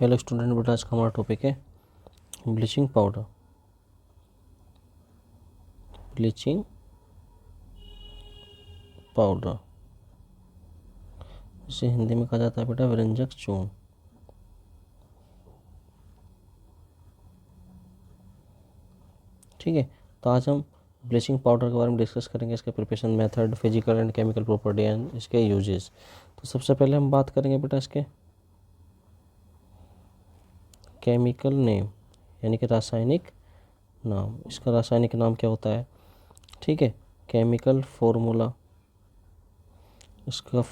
Hello student, बेटा आज का हमारा टॉपिक है ब्लीचिंग पाउडर। ब्लीचिंग पाउडर इसे हिंदी में कहा जाता है बेटा व्यंजक चूर्ण। ठीक है, तो आज हम ब्लीचिंग पाउडर के बारे में डिस्कस करेंगे, इसके preparation method, physical and chemical property and इसके यूजेस। तो सबसे पहले हम बात करेंगे बेटा इसके केमिकल नेम, यानी कि रासायनिक नाम। इसका रासायनिक नाम क्या होता है? ठीक है, केमिकल फॉर्मूला, इसका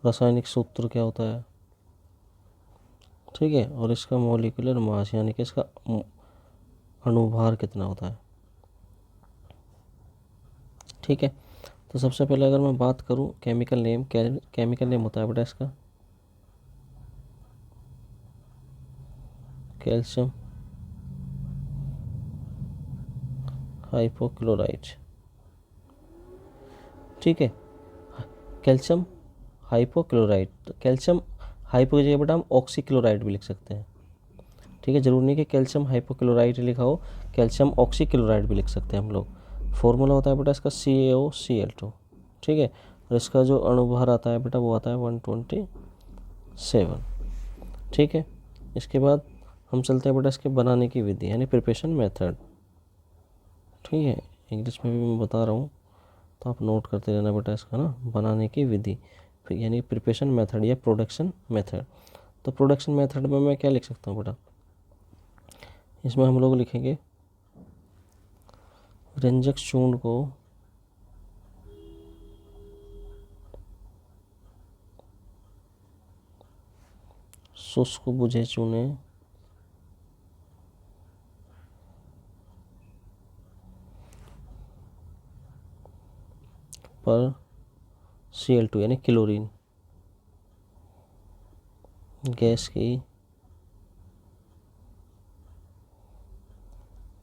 रासायनिक सूत्र क्या होता है, ठीक है, और इसका मॉलिक्यूलर मास यानी कि इसका अणुभार कितना होता है। ठीक है, तो सबसे पहले अगर मैं बात करूं केमिकल नेम, केमिकल नेम होता है बेटा इसका कैल्शियम हाइपोक्लोराइड। ठीक है, कैल्शियम हाइपोक्लोराइड। तो कैल्शियम हाइपो की जगह बेटा हम ऑक्सीक्लोराइड भी लिख सकते हैं। ठीक है, जरूरी नहीं कि कैल्शियम हाइपोक्लोराइड लिखा हो, कैल्शियम ऑक्सीक्लोराइड भी लिख सकते हैं हम लोग। फॉर्मूला होता है बेटा इसका CaOCl2। ठीक है, और इसका जो अणुभार आता है बेटा वो आता है 127। ठीक है, इसके बाद हम चलते हैं बेटा इसके बनाने की विधि यानी प्रिपरेशन मेथड। ठीक है, इंग्लिश में भी मैं बता रहा हूँ तो आप नोट करते रहना बेटा इसका ना, बनाने की विधि फिर यानी प्रिपरेशन मेथड या प्रोडक्शन मेथड। तो प्रोडक्शन मेथड में मैं क्या लिख सकता हूँ बेटा, इसमें हम लोग लिखेंगे व्यंजक चूर्ण को शुष्क बुझे चूने पर Cl2 यानी क्लोरीन गैस की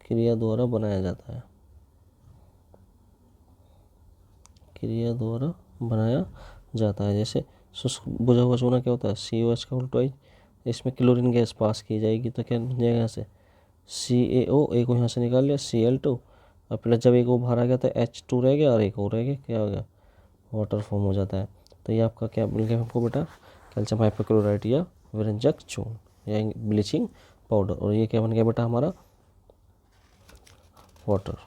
क्रिया द्वारा बनाया जाता है। क्रिया द्वारा बनाया जाता है। जैसे शुष्क बुझा हुआ चूना क्या होता है, COH का उल्टा, इसमें क्लोरीन गैस पास की जाएगी तो क्या बन जाएगा, यहाँ से CaO, एक को यहाँ से निकाल लिया Cl2, और प्लस जब एक वो बाहर आ गया तो H2 रह गया और एक और रह गया, क्या हो गया, वाटर फॉर्म हो जाता है। तो ये आपका क्या मिल गया हमको बेटा, कैल्शियम हाइपोक्लोराइड या व्यंजक चूर्ण या ब्लीचिंग पाउडर। और ये क्या बन गया बेटा हमारा, वाटर।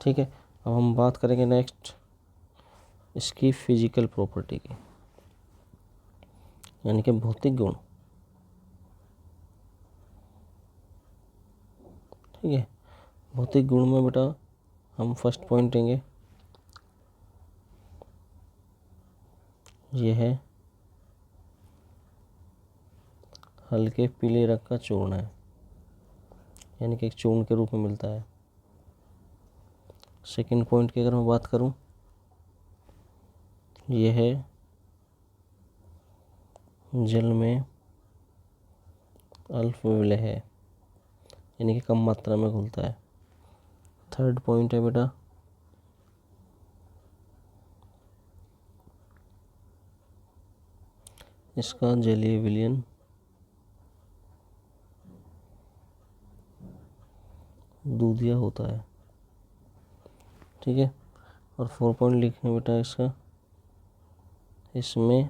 ठीक है, अब हम बात करेंगे नेक्स्ट इसकी फिजिकल प्रॉपर्टी की, यानी कि भौतिक गुण। ठीक है, भौतिक गुण में बेटा हम फर्स्ट पॉइंट लेंगे, ये है हल्के पीले रंग का चूर्ण है, यानी कि एक चूर्ण के रूप में मिलता है। सेकंड पॉइंट की अगर मैं बात करूं, यह है जल में अल्प विलय है, यानी कि कम मात्रा में घुलता है। थर्ड पॉइंट है बेटा इसका जलीय विलयन दूधिया होता है। ठीक है, और 4 पॉइंट लिखें बेटा इसका, इसमें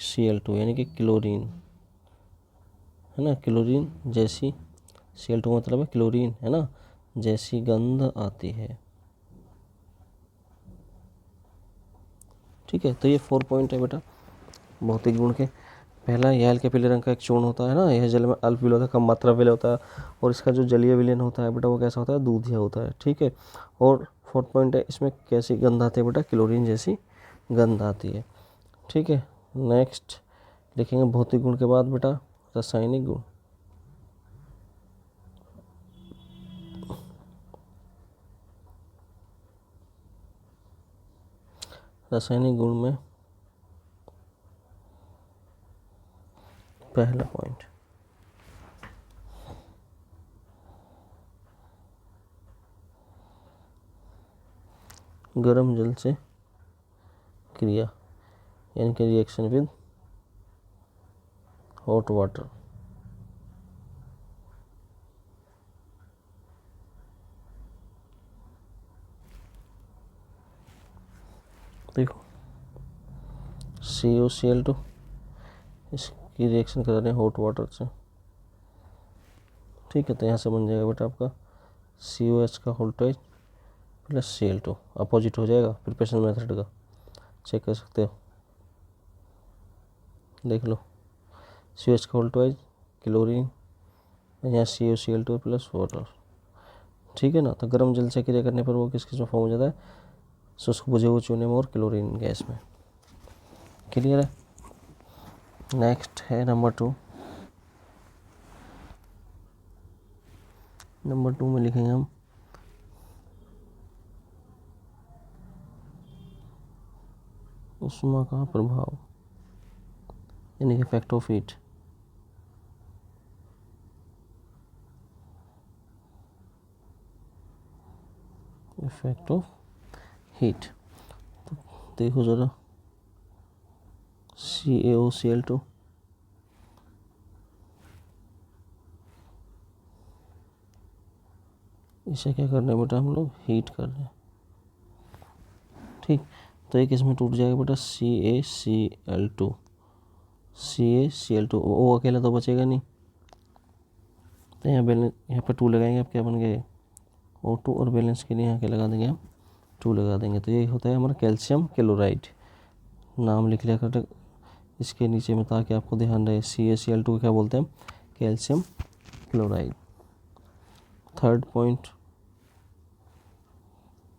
Cl2 यानी कि क्लोरीन है ना, क्लोरीन जैसी, Cl2 मतलब है क्लोरीन है ना, जैसी गंध आती है। ठीक है, तो ये 4 पॉइंट है बेटा भौतिक गुण के। पहला, यह हल्के पीले रंग का एक चूर्ण होता है ना, यह जल में अल्प विलय होता है, कम मात्रा विलय होता है, और इसका जो जलीय विलयन होता है बेटा वो कैसा होता है, दूधिया होता है। ठीक है, और 4th पॉइंट है इसमें कैसी गंध आती है बेटा, क्लोरीन जैसी गंध आती है। ठीक है, नेक्स्ट लिखेंगे भौतिक गुण के बाद बेटा रासायनिक गुण। रासायनिक गुण में पहला पॉइंट, गर्म जल से क्रिया, यानी कि रिएक्शन विद हॉट वाटर। देखो CuCl2 इसकी रिएक्शन करा रहे हैं हॉट वाटर से, ठीक है। तो यहाँ से बन जाएगा बेटा आपका COH का whole twice plus Cl2, opposite हो जाएगा प्रिपरेशन मेथड का, चेक कर सकते हो, देख लो। COH का होल ट्वाइस क्लोरीन, यहाँ CuCl2 प्लस वाटर, ठीक है ना। तो गर्म जल से क्रिया करने पर वो किस में फॉर्म हो जाता है, शुष्क बुझे हुए चूने में और क्लोरीन गैस में। क्लियर है। नेक्स्ट है नंबर 2। नंबर 2 में लिखेंगे हम ऊष्मा का प्रभाव, यानी कि effect of heat. Effect of heat, तो देखो ज़रा CaOCl2 इसे क्या कर रहे हैं बेटा, हम लोग हीट कर रहे हैं, ठीक। तो एक इसमें टूट जाएगा बेटा CaCl2, CaCl2, वो अकेला तो बचेगा नहीं, तो यहाँ बैलेंस, यहाँ पर 2 लगाएंगे, अब क्या बन गए O2, और बैलेंस के लिए यहाँ क्या लगा देंगे हम 2 लगा देंगे। तो ये होता है हमारा कैल्शियम क्लोराइड, नाम लिख लिया कर इसके नीचे में ताकि आपको ध्यान रहे। CaCl2 क्या बोलते हैं, calcium chloride. Third point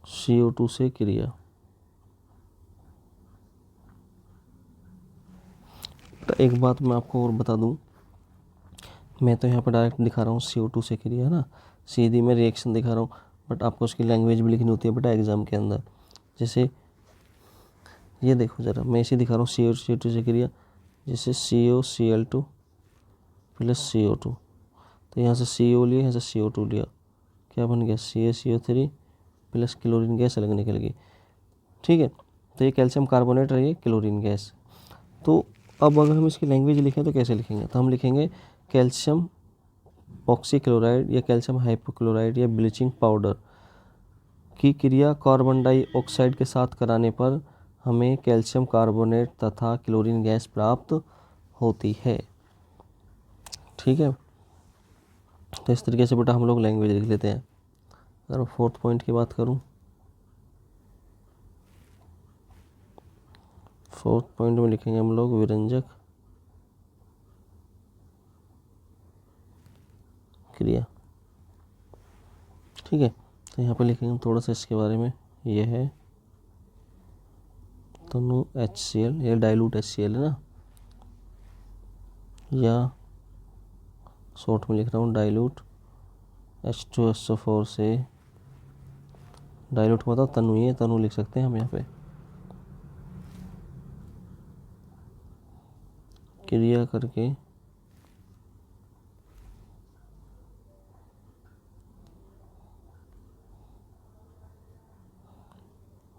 CO2 से क्रिया, एक बात मैं आपको और बता दूं, मैं तो यहाँ पर डायरेक्ट दिखा रहा हूँ CO2 से क्रिया, है ना, सीधी मैं रिएक्शन दिखा रहा हूँ, बट आपको उसकी लैंग्वेज भी लिखनी होती है बेटा एग्जाम के अंदर। जैसे ये देखो ज़रा, मैं इसे दिखा रहा हूँ CO2 से क्रिया, जैसे COCl2 प्लस CO2, तो यहाँ से CO लिया, यहाँ से CO2 लिया, क्या बन गया CaCO3 प्लस क्लोरीन गैस अलग निकल गई, ठीक है। तो ये कैल्शियम कार्बोनेट रही है क्लोरीन गैस। तो अब अगर हम इसकी लैंग्वेज लिखें तो कैसे लिखेंगे, तो हम लिखेंगे कैल्शियम ऑक्सीक्लोराइड या कैल्शियम हाइपोक्लोराइड या ब्लीचिंग पाउडर की क्रिया कार्बन डाइऑक्साइड के साथ कराने पर हमें कैल्शियम कार्बोनेट तथा क्लोरीन गैस प्राप्त होती है, ठीक है। तो इस तरीके से बेटा हम लोग लैंग्वेज लिख लेते हैं। अगर फोर्थ पॉइंट की बात करूं, फोर्थ पॉइंट में लिखेंगे हम लोग विरंजक क्रिया, ठीक है। तो यहाँ पे लिखेंगे हम थोड़ा सा इसके बारे में, ये है तनु HCl, ये डाइल्यूट HCl है ना, या शॉर्ट में लिख रहा हूँ डाइल्यूट H2SO4 से, डाइल्यूट का मतलब तनु, ये तनु लिख सकते हैं हम यहाँ पे, क्रिया करके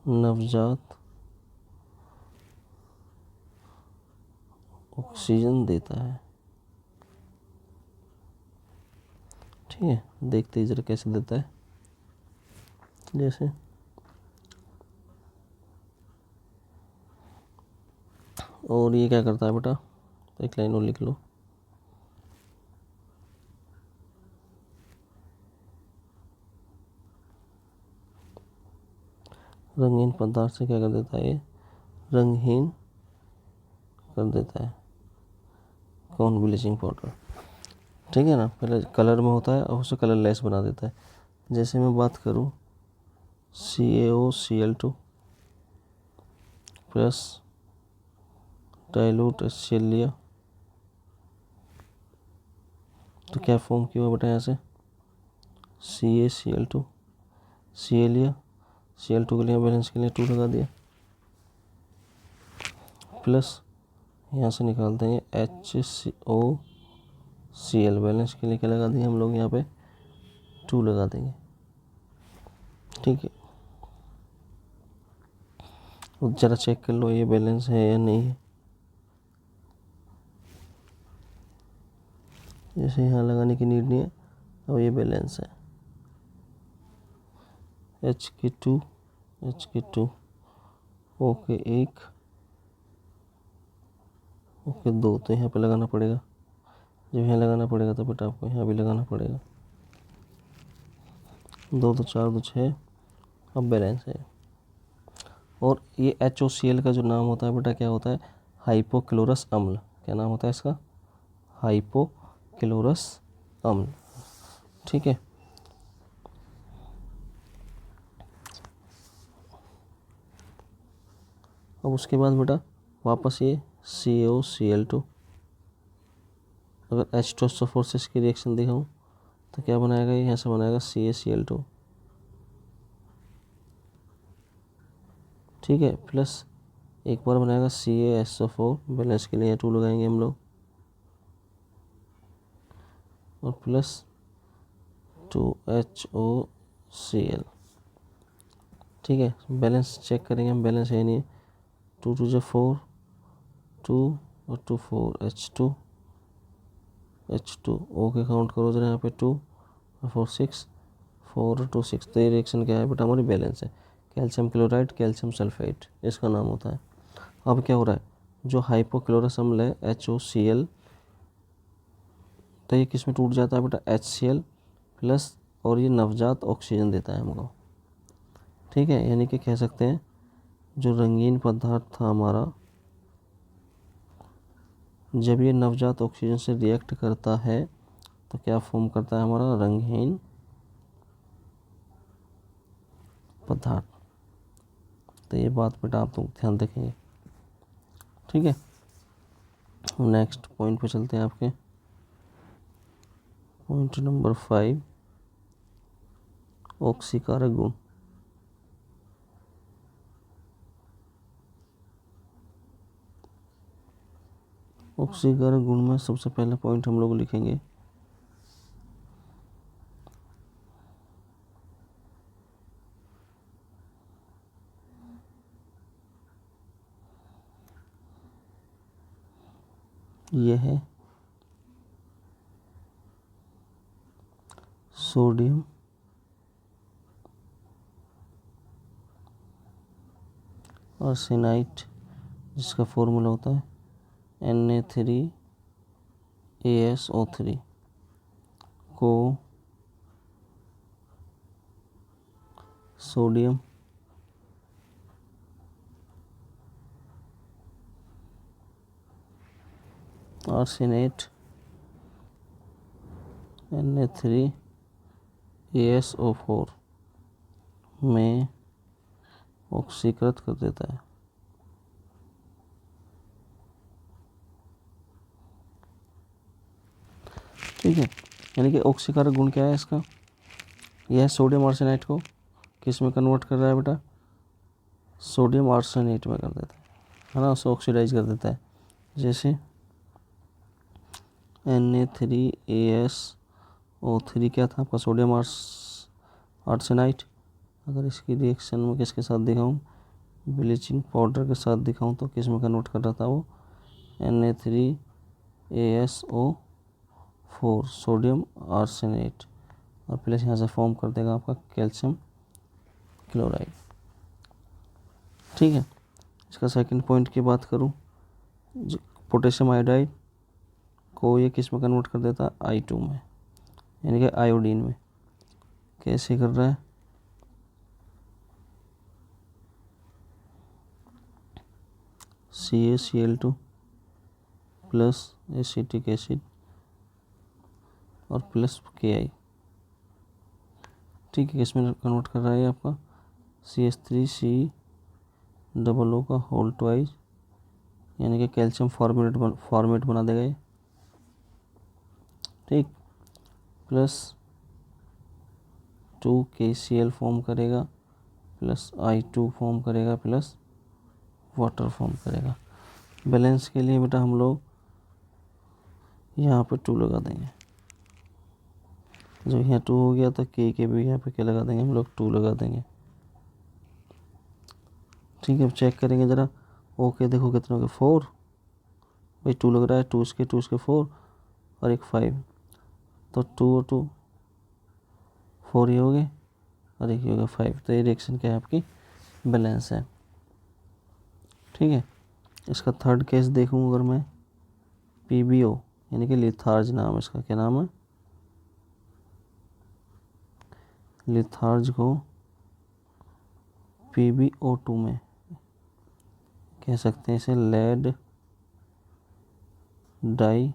नवजात ऑक्सीजन देता है, ठीक है। देखते ही जरा कैसे देता है, जैसे और ये क्या करता है बेटा, एक लाइन और लिख लो, रंगीन पदार्थ से क्या कर देता है, ये रंगहीन कर देता है, कौन, ब्लीचिंग पाउडर, ठीक है ना। पहले कलर में होता है और उसे कलरलेस बना देता है। जैसे मैं बात करूं CaOCl2 प्लस डाइल्यूट HCl लिया, तो क्या फॉर्म किया हुआ बेटा, यहाँ से CaCl2, Ca लिया, Cl2 के लिए बैलेंस के लिए 2 लगा दिया, प्लस यहाँ से निकाल देंगे HCOCl, बैलेंस के लिए क्या लगा देंगे हम लोग यहाँ पे 2 लगा देंगे, ठीक है। तो ज़रा चेक कर लो ये बैलेंस है या नहीं है। जैसे यहाँ लगाने की नीड नहीं है, अब ये बैलेंस है। HK2 HK2 ओके 1 ओके 2, तो यहाँ पे लगाना पड़ेगा। जब यहाँ लगाना पड़ेगा तो बेटा आपको यहाँ भी लगाना पड़ेगा। 2 तो 4 2 6, अब बैलेंस है। और ये HOCl का जो नाम होता है बेटा क्या होता है? हाइपोक्लोरस अम्ल। क्या नाम होता है इसका? हाइपोक्लोरस अम्ल। ठीक है। अब उसके बाद बेटा वापस ये CaOCl2, अगर H2SO4 से इसकी रिएक्शन दिखाऊं तो क्या बनाएगा? ये यहाँ से बनाएगा CaCl2। ठीक है, प्लस एक बार बनाएगा CaSO4, बैलेंस के लिए 2 लगाएंगे हम लोग, और प्लस 2HOCl। ठीक है, बैलेंस चेक करेंगे हम, बैलेंस है नहीं। 2 2 जो 4, 2 और 2 4, H2 ओके काउंट करो जरा यहाँ पे, 2 और 4 6, 4 और 2 6। तो ये रिएक्शन क्या है बेटा? हमारी बैलेंस है। कैल्शियम क्लोराइड कैल्शियम सल्फेट इसका नाम होता है। अब क्या हो रहा है? जो हाइपोक्लोरस अम्ल है HOCl, तो ये किस में टूट जाता है बेटा? HCl प्लस, और ये नवजात ऑक्सीजन देता है हमको। ठीक है, यानी कि कह सकते हैं जो रंगीन पदार्थ था हमारा, जब ये नवजात ऑक्सीजन से रिएक्ट करता है तो क्या फॉर्म करता है हमारा? रंगहीन पदार्थ। तो ये बात बेटा आप लोग ध्यान रखेंगे। ठीक है, नेक्स्ट पॉइंट पे चलते हैं आपके। पॉइंट नंबर 5, ऑक्सीकारक गुण। ऑक्सीकारक गुण में सबसे पहला पॉइंट हम लोग लिखेंगे यह है सोडियम आर्सेनाइट, जिसका फॉर्मूला होता है Na3ASO3 को सोडियम आर्सेनेट Na3ASO4 में ऑक्सीकृत कर देता है। ठीक है, यानी कि ऑक्सीकारक गुण क्या है इसका? यह सोडियम आर्सेनाइट को किस में कन्वर्ट कर रहा है बेटा? सोडियम आर्सेनेट में कर देता है ना, उसे ऑक्सीडाइज कर देता है। जैसे Na3ASO3 क्या था आपका? Sodium arsenite. अगर इसकी रिएक्शन में किसके साथ दिखाऊं? ब्लीचिंग पाउडर के साथ दिखाऊं तो किस में कन्वर्ट कर रहा था वो? Na3ASO4 सोडियम आर्सेनेट, और प्लस यहाँ से फॉर्म कर देगा आपका कैल्शियम क्लोराइड। ठीक है, इसका सेकंड पॉइंट की बात करूँ, पोटेशियम आयोडाइड को ये किस में कन्वर्ट कर देता है? I2 में, यानी कि आयोडीन में। कैसे कर रहा है? CaCl2 प्लस एसिटिक एसिड और प्लस Ki। ठीक है, किसमें कन्वर्ट कर रहा है आपका? CH3COO का होल ट्वाइस, यानी कि कैल्शियम फॉर्मेट बना देगा ये। ठीक, प्लस 2KCl फॉर्म करेगा, प्लस I2 फॉर्म करेगा, प्लस वाटर फॉर्म करेगा। बैलेंस के लिए बेटा हम लोग यहाँ पे 2 लगा देंगे। जब यहाँ 2 हो गया तो के भी यहाँ पे क्या लगा देंगे हम लोग? 2 लगा देंगे। ठीक है, अब चेक करेंगे ज़रा। ओके, देखो कितने हो गए, 4 भाई, 2 लग रहा है, 2 इसके 4 और एक 5, तो 2 और 2 4 ही हो गए और एक ही हो गया 5। तो ये रिएक्शन क्या है आपकी, बैलेंस है। ठीक है, इसका थर्ड केस देखूँ अगर मैं, PbO यानी कि लिथार्ज नाम है इसका, क्या नाम है, लिथार्ज को PbO2 में कह सकते हैं इसे, लेड डाई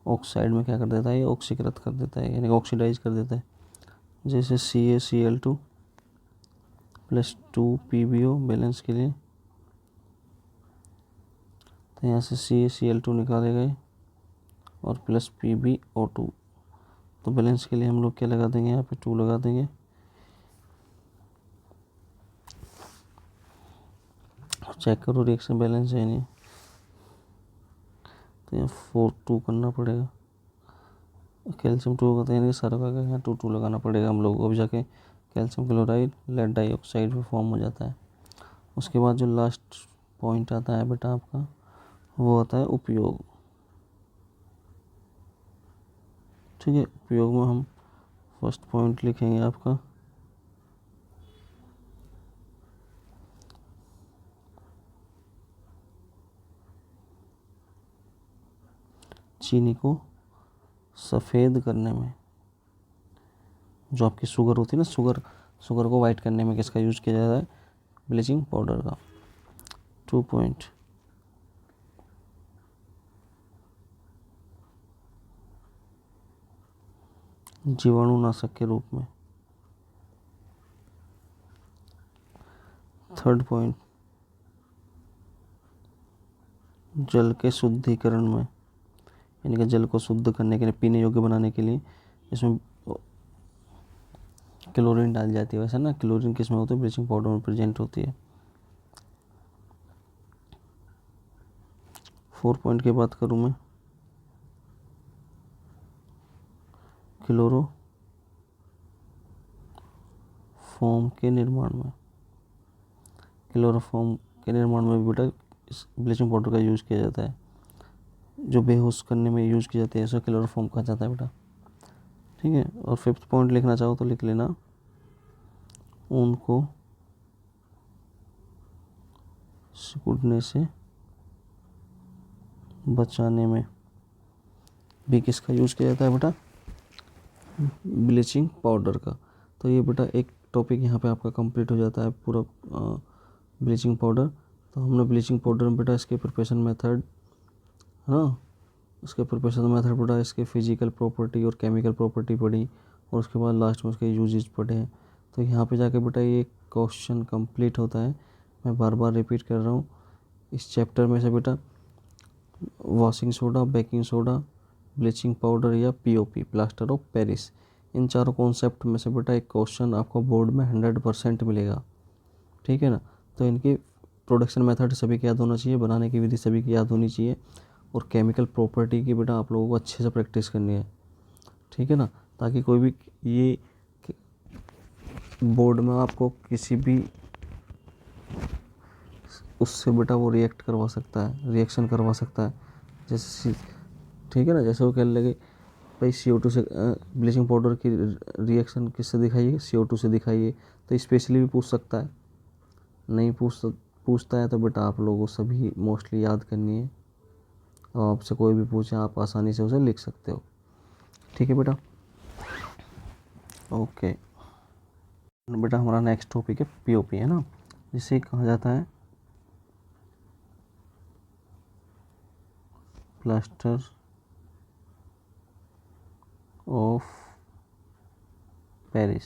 ऑक्साइड में क्या कर देता है, ये ऑक्सीकृत कर देता है, यानी ऑक्सीडाइज कर देता है। जैसे CaCl2 प्लस 2 PbO बैलेंस के लिए, तो यहाँ से CaCl2 निकाले गए और प्लस PbO2, तो बैलेंस के लिए हम लोग क्या लगा देंगे, यहाँ पे 2 लगा देंगे। चेक करो रिएक्शन बैलेंस है नहीं, तो यहाँ 4 2 करना पड़ेगा, कैल्शियम 2 होगा, तो यानी सारा का यहाँ 2 2 लगाना पड़ेगा हम लोग को, अब जाके कैल्शियम क्लोराइड लेड डाइऑक्साइड में फॉर्म हो जाता है। उसके बाद जो लास्ट पॉइंट आता है बेटा आपका, वो आता है उपयोग। ठीक है, उपयोग में हम फर्स्ट पॉइंट लिखेंगे आपका, चीनी को सफ़ेद करने में, जो आपकी शुगर होती है ना, शुगर को वाइट करने में किसका यूज़ किया जाता है, ब्लीचिंग पाउडर का। 2 पॉइंट, जीवाणुनाशक के रूप में। थर्ड पॉइंट, जल के शुद्धिकरण में, यानी कि जल को शुद्ध करने के लिए, पीने योग्य बनाने के लिए इसमें क्लोरीन डाली जाती है। वैसे ना, क्लोरीन किस में होती है, ब्लीचिंग पाउडर में प्रेजेंट होती है। 4 पॉइंट की बात करूँ मैं, क्लोरोफॉर्म के निर्माण में, क्लोरोफॉर्म के निर्माण में बेटा इस ब्लीचिंग पाउडर का यूज़ किया जाता है, जो बेहोश करने में यूज़ की जाती है, ऐसा क्लोरोफॉर्म कहा जाता है बेटा। ठीक है, और 5th पॉइंट लिखना चाहो तो लिख लेना, उनको सिकुड़ने से बचाने में भी किसका यूज़ किया जाता है बेटा, ब्लीचिंग पाउडर का। तो ये बेटा एक टॉपिक यहाँ पे आपका कंप्लीट हो जाता है पूरा, ब्लीचिंग पाउडर। तो हमने ब्लीचिंग पाउडर में बेटा इसके प्रिपरेशन मेथड, हाँ, उसके प्रिपरेशन मेथड पढ़ा, इसके फिजिकल प्रॉपर्टी और केमिकल प्रॉपर्टी पढ़ी, और उसके बाद लास्ट में उसके यूजेज पढ़े हैं। तो यहाँ पे जाके बेटा ये क्वेश्चन कंप्लीट होता है। मैं बार बार रिपीट कर रहा हूँ, इस चैप्टर में से बेटा washing soda, baking soda, bleaching powder या POP प्लास्टर ऑफ पेरिस, इन चारों कॉन्सेप्ट में से बेटा एक क्वेश्चन आपको बोर्ड में 100% मिलेगा। ठीक है ना, तो इनकी प्रोडक्शन मेथड सभी को याद होना चाहिए, बनाने की विधि सभी की याद होनी चाहिए, और केमिकल प्रॉपर्टी की बेटा आप लोगों को अच्छे से प्रैक्टिस करनी है। ठीक है ना, ताकि कोई भी ये बोर्ड में आपको किसी भी उससे बेटा वो रिएक्ट करवा सकता है, रिएक्शन करवा सकता है। जैसे ठीक है ना, जैसे वो कहने लगे भाई CO2 से ब्लीचिंग पाउडर की रिएक्शन किससे दिखाइए, CO2 से दिखाइए, तो स्पेशली भी पूछ सकता है। नहीं पूछता है तो बेटा आप लोगों को सभी मोस्टली याद करनी है, और आपसे कोई भी पूछे आप आसानी से उसे लिख सकते हो। ठीक है बेटा, ओके बेटा। हमारा नेक्स्ट टॉपिक है POP, है ना, जिसे कहा जाता है plaster of Paris,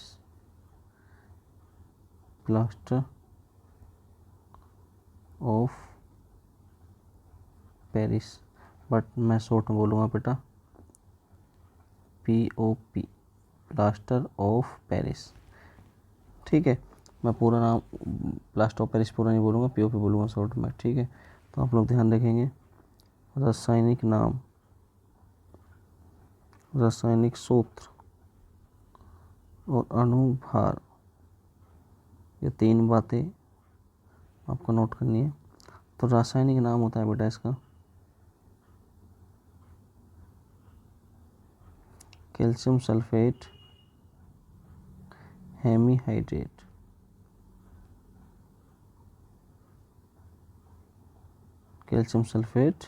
plaster of Paris, but मैं शॉर्ट में बोलूँगा बेटा POP, प्लास्टर ऑफ पेरिस। ठीक है, मैं पूरा नाम प्लास्टर ऑफ पेरिस पूरा नहीं बोलूँगा, POP बोलूँगा शॉर्ट में। ठीक है, तो आप लोग ध्यान रखेंगे, रासायनिक नाम, रासायनिक सूत्र और अणुभार ये 3 बातें आपको नोट करनी है। तो रासायनिक नाम होता है बेटा इसका calcium sulphate hemihydrate. Calcium sulphate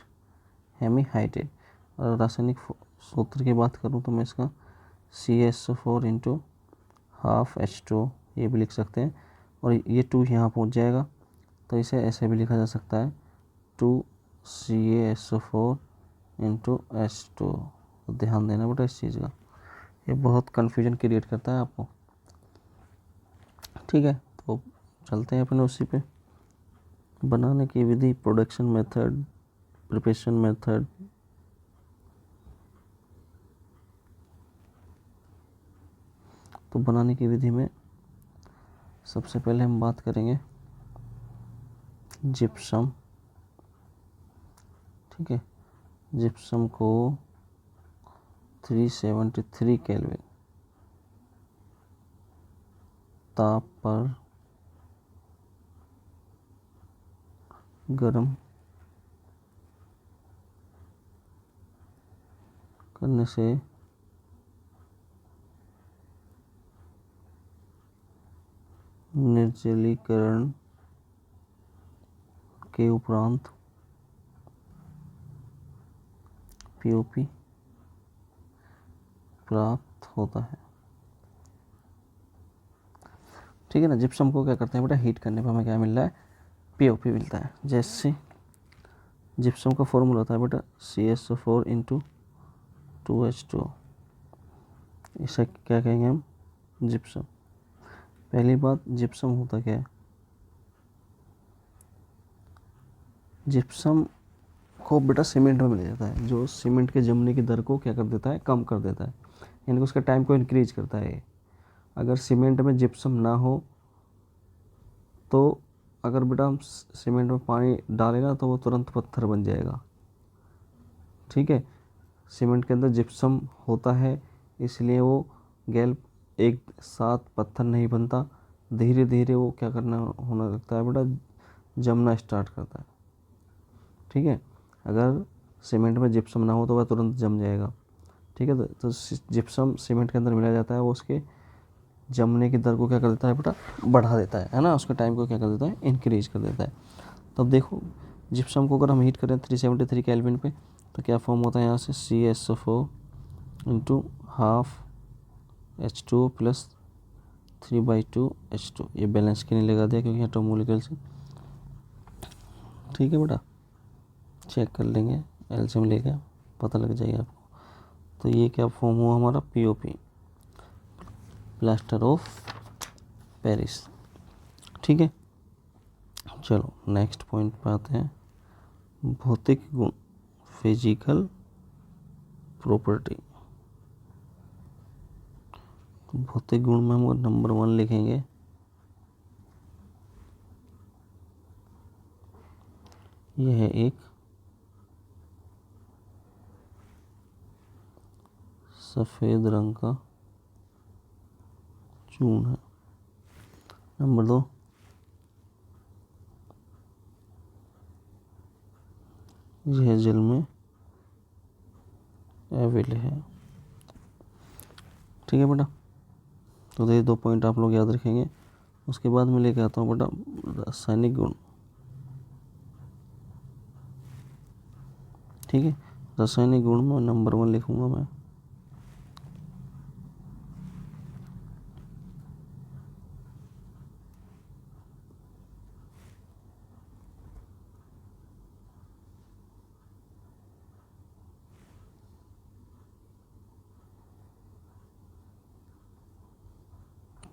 hemihydrate. और रासायनिक सूत्र की बात करूँ तो मैं इसका CaSO4 इंटू हाफ H2O ये भी लिख सकते हैं, और ये 2 यहाँ पहुँच जाएगा तो इसे ऐसे भी लिखा जा सकता है 2 CaSO4 इंटू H2O। तो ध्यान देना बेटा इस चीज़ का, ये बहुत कन्फ्यूजन क्रिएट करता है आपको। ठीक है, तो चलते हैं अपने उसी पे। बनाने की विधि, प्रोडक्शन मेथड, प्रिपरेशन मेथड। तो बनाने की विधि में सबसे पहले हम बात करेंगे जिप्सम। ठीक है, जिप्सम को 373 केल्विन ताप पर गर्म करने से निर्जलीकरण के उपरांत POP प्राप्त होता है। ठीक है ना, जिप्सम को क्या करते हैं बेटा, हीट करने पर हमें क्या मिल रहा है, POP मिलता है। जैसे जिप्सम का फॉर्मूला होता है बेटा CaSO4 इंटू 2H2O। इसे क्या कहेंगे हम, जिप्सम। पहली बात, जिप्सम होता क्या है, जिप्सम को बेटा सीमेंट में मिल जाता है, जो सीमेंट के जमने की दर को क्या कर देता है, कम कर देता है, यानी कि उसका टाइम को इंक्रीज करता है। अगर सीमेंट में जिप्सम ना हो तो अगर बेटा हम सीमेंट में पानी डालें ना तो वो तुरंत पत्थर बन जाएगा। ठीक है, सीमेंट के अंदर जिप्सम होता है इसलिए वो गैल एक साथ पत्थर नहीं बनता, धीरे धीरे वो क्या करना होने लगता है बेटा, जमना स्टार्ट करता है। ठीक है, अगर सीमेंट में जिप्सम ना हो तो वह तुरंत जम जाएगा। ठीक है, तो जिप्सम सीमेंट के अंदर मिला जाता है, वो उसके जमने की दर को क्या कर देता है बेटा, बढ़ा देता है ना, उसके टाइम को क्या कर देता है, इंक्रीज कर देता है। तब देखो जिप्सम को अगर हम हीट करें 373 केल्विन पे तो क्या फॉर्म होता है यहाँ से CaSO4 into half H2O plus 3/2 H2। ये बैलेंस के नहीं लगा दिया क्योंकि यहाँ 2 मोलिक्यूल्स है। ठीक है बेटा, चेक कर लेंगे, एल्शियम लेके पता लग जाएगा आपको। तो ये क्या फॉर्म हुआ हमारा, POP प्लास्टर ऑफ पेरिस। ठीक है, चलो नेक्स्ट पॉइंट पे आते हैं, भौतिक गुण, फिजिकल प्रॉपर्टी। भौतिक गुण में हम नंबर 1 लिखेंगे, यह है एक सफ़ेद रंग का चूर्ण है। नंबर 2, यह जल में अवेलेबल है। ठीक है बेटा, तो ये 2 पॉइंट आप लोग याद रखेंगे। उसके बाद मैं लेके आता हूँ बेटा रासायनिक गुण। ठीक है, रासायनिक गुण में नंबर 1 लिखूंगा मैं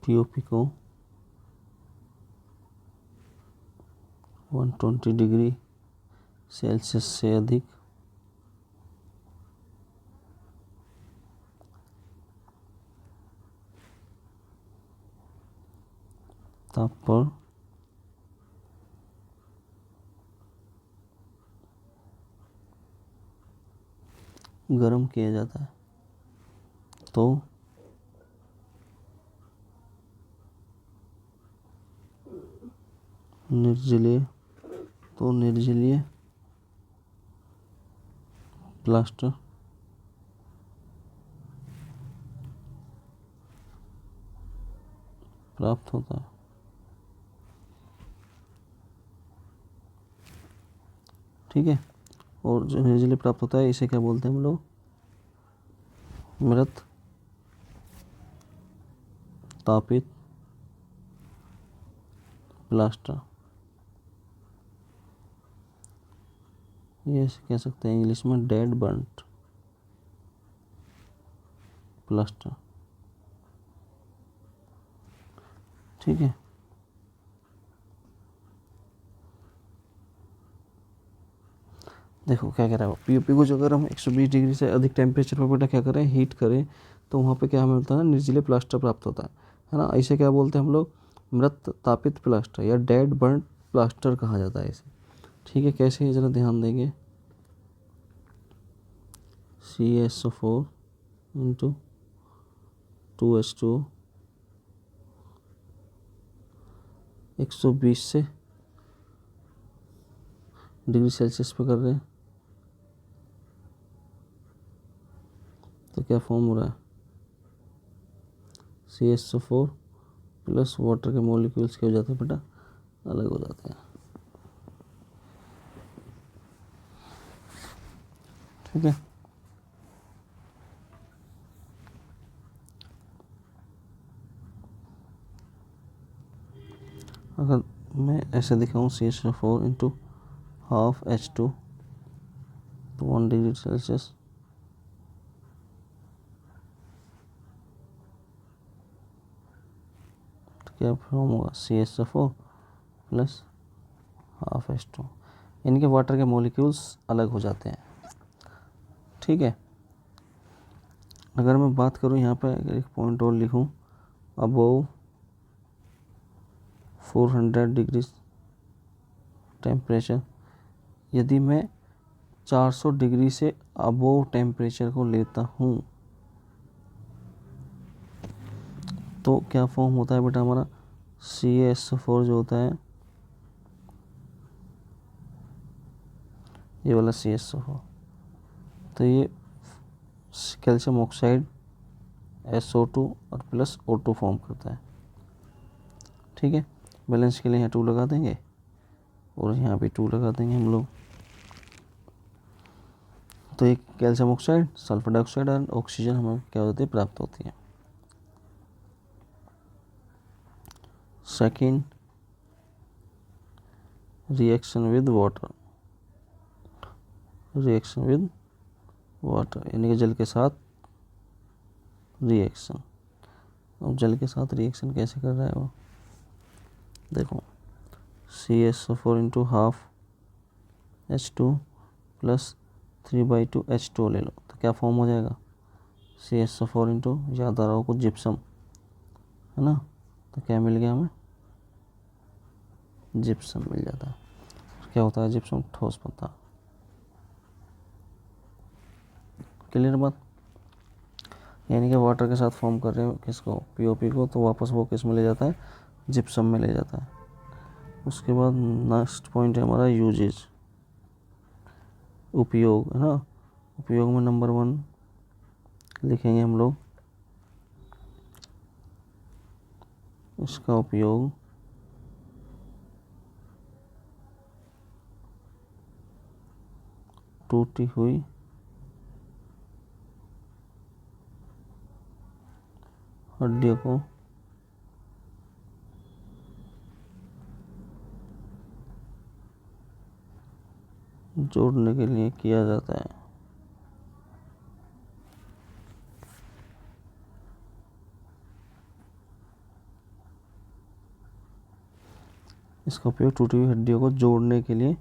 POP को 120 डिग्री सेल्सियस से अधिक ताप पर गर्म किया जाता है। तो निर्जलीय, तो निर्जलीय प्लास्टर प्राप्त होता है। ठीक है, और जो निर्जलीय प्राप्त होता है इसे क्या बोलते हैं हम लोग? मृत तापित प्लास्टर, ये कह सकते हैं इंग्लिश में डेड बर्न्ट प्लास्टर। ठीक है, देखो क्या कह रहा है पीओपी को, जो अगर हम 120 डिग्री से अधिक टेम्परेचर पर बेटा क्या करें, हीट करें, तो वहाँ पे क्या मिलता है, निर्जलीय प्लास्टर प्राप्त होता है ना। इसे क्या बोलते हैं हम लोग? मृत तापित प्लास्टर या डेड बर्न्ट प्लास्टर कहा जाता है इसे। ठीक है, कैसे है ज़रा ध्यान देंगे। CaSO4 इंटू 2H2O 120 से डिग्री सेल्सियस पे कर रहे हैं, तो क्या फॉर्म हो रहा है? CaSO4 प्लस वाटर के मॉलिक्यूल्स क्या हो जाते हैं बेटा? अलग हो जाते हैं। ठीक है, अगर मैं ऐसे दिखाऊँ CaSO4 इंटू हाफ H2 तो 1 डिग्री सेल्सियस, तो क्या फॉर्म होगा? CaSO4 plus half H2। इनके वाटर के मॉलिक्यूल्स अलग हो जाते हैं। ठीक है, अगर मैं बात करूँ यहाँ पर, अगर एक पॉइंट और लिखूँ, अबव 400 डिग्री टेम्परेचर, यदि मैं 400 डिग्री से अबव टेम्परेचर को लेता हूँ तो क्या फॉर्म होता है बेटा हमारा? CaSO4 जो होता है, ये वाला CaSO4, तो ये कैल्शियम ऑक्साइड SO2 और प्लस O2 फॉर्म करता है। ठीक है, बैलेंस के लिए यहाँ 2 लगा देंगे और यहाँ भी 2 लगा देंगे हम लोग, तो एक कैल्शियम ऑक्साइड, सल्फर डाइऑक्साइड और ऑक्सीजन हमें क्या होती है? प्राप्त होती है। Second, reaction with water, reaction with water यानी कि जल के साथ रिएक्शन। अब जल के साथ रिएक्शन कैसे कर रहा है वो? देखो, CaSO4 into half H2 plus 3/2 H2 ले लो, तो क्या फॉर्म हो जाएगा? CaSO4 इंटू, याद आ रहा हो कुछ, जिप्सम, है ना, तो क्या मिल गया हमें? जिप्सम मिल जाता है। क्या होता है जिप्सम? ठोस पदार्थ। क्लियर बात? यानी कि वाटर के साथ फॉर्म कर रहे हैं किसको? पीओपी को, तो वापस वो किस में ले जाता है? जिप्सम में ले जाता है। उसके बाद नेक्स्ट पॉइंट है हमारा यूजेज, उपयोग, है ना। उपयोग में नंबर 1 लिखेंगे हम लोग, इसका उपयोग टूटी हुई हड्डियों को जोड़ने के लिए किया जाता है। इसका उपयोग टूटी हुई हड्डियों को जोड़ने के लिए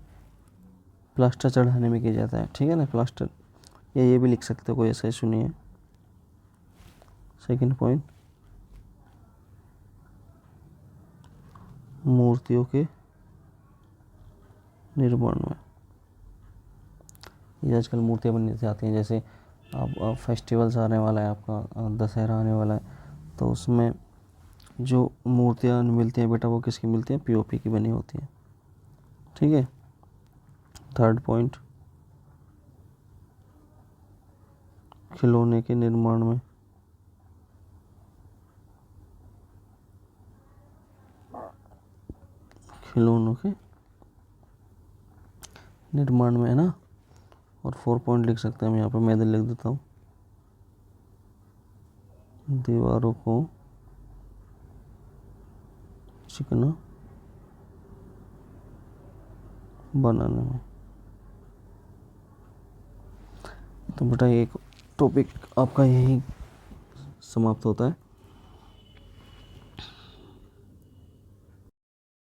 प्लास्टर चढ़ाने में किया जाता है। ठीक है ना, प्लास्टर, या ये भी लिख सकते हो, कोई ऐसा इशू नहीं है। सेकंड पॉइंट, मूर्तियों के निर्माण में, ये आजकल मूर्तियाँ बनने से आती हैं, जैसे अब फेस्टिवल्स आने वाला है आपका, दशहरा आने वाला है, तो उसमें जो मूर्तियाँ मिलती हैं बेटा वो किसकी मिलती हैं? पीओपी की बनी होती हैं। ठीक है। थर्ड पॉइंट, खिलौने के निर्माण में खिलौनों के निर्माण में, है ना। और 4 पॉइंट लिख सकते हैं हम यहाँ पे, मैं लिख देता हूँ, दीवारों को चिकना बनाने में। तो बेटा एक टॉपिक आपका यही समाप्त होता है।